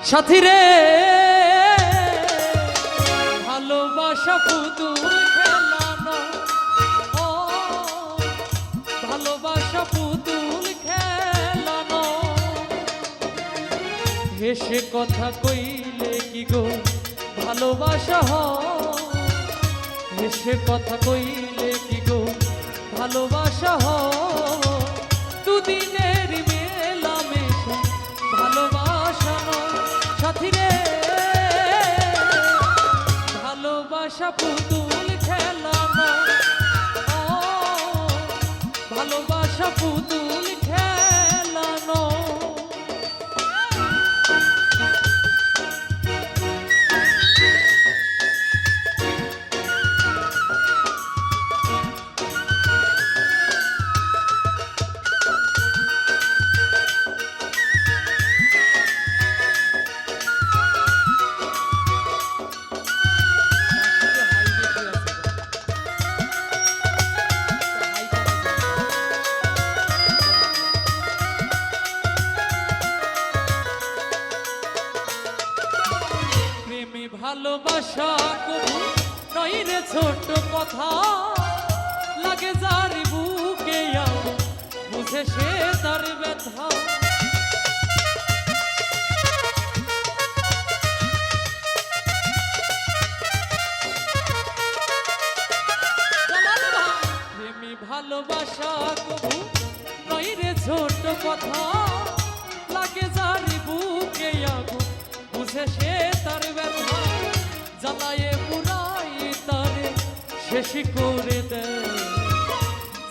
সাথী রে ভালোবাসা পুতুল খেলানো, ও ভালোবাসা পুতুল খেলানো। হেসে কথা কইলে কি গো ভালোবাসা হয়? হেসে কথা কইলে কি গো ভালোবাসা হয়? দুদিনের মেলামেশা ভালোবাসা নয়। সাথী রে ভালোবাসা পুতুল খেলানো, ও ভালোবাসা পুতুল খেলানো। ভালোবাসা কবু নয় রে ছোট কথা, লাগে যার বুকে বুঝে সে তার ব্যথা। প্রেমী ভালোবাসা কবু নয় রে ছোট কথা, লাগে যার বুকে বুঝে সে তার ব্যথা। জ্বালায়ে পুরাই তারে শেষ করে দেয়,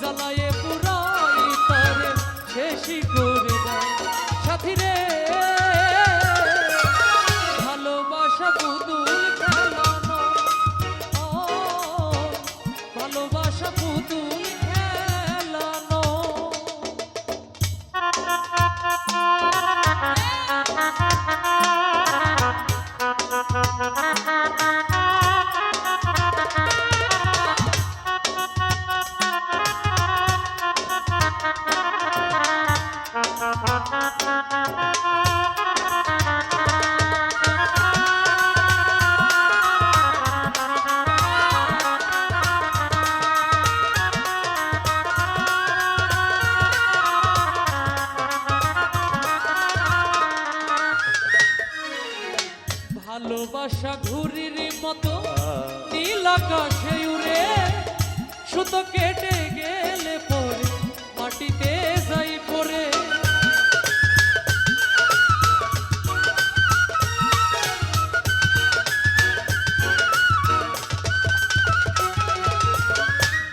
জ্বালায়ে পুরাই তারে শেষ করে দেয়। সাথী রে ভালোবাসা পুতুল খেলানো, ও ভালোবাসা পুতুল খেলানো। ভালোবাসা ঘুরির মতো নীল আকাশে উড়ে, সুতো কেটে গেলে পরে মাটিতে যাই পড়ে।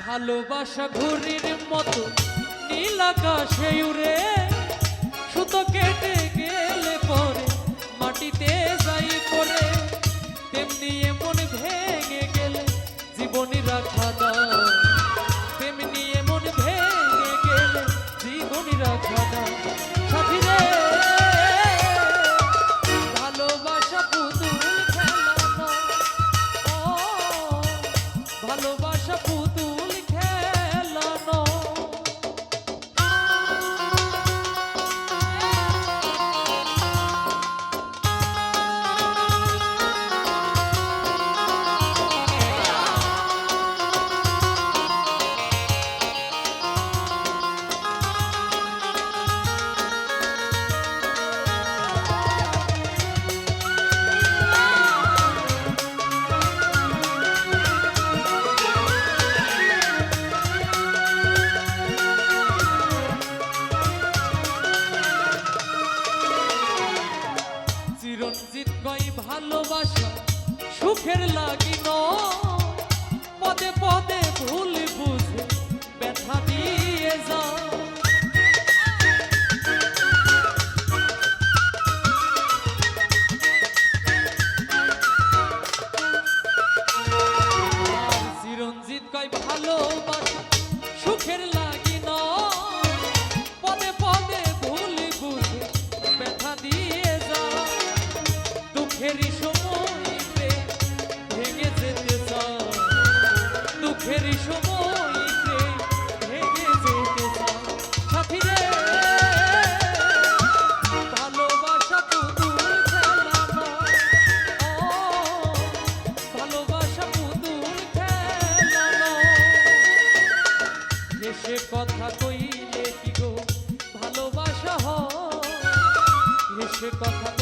ভালোবাসা ঘুরির মতো নীল আকাশে উড়ে, সুতো কেটে গেলে পরে মাটিতে যাই পড়ে। তেমনি এমন ভেঙে গেলে জীবনী রাখা দাও, তেমনি এমন ভেঙে গেলে জীবনী রাখা দাও। সাথী রে ভালোবাসা পুতুল খেলানো, ও ভালোবাসা পুতুল খেলানো। চিরঞ্জিত কই ভালোবাসা সুখের লাগিন, পদে পদে ভুল বুঝে ব্যথা দিয়ে যা। চিরঞ্জিত কই ভালোবাসা সুখের লাগিন, পদে পদে ভুল বুঝে ব্যথা দিয়ে যা। দুঃখেরই সময়তে ভেঙে যেতে চায়, দুঃখেরই সময়তে ভেঙে যেতে চায়। সে কথা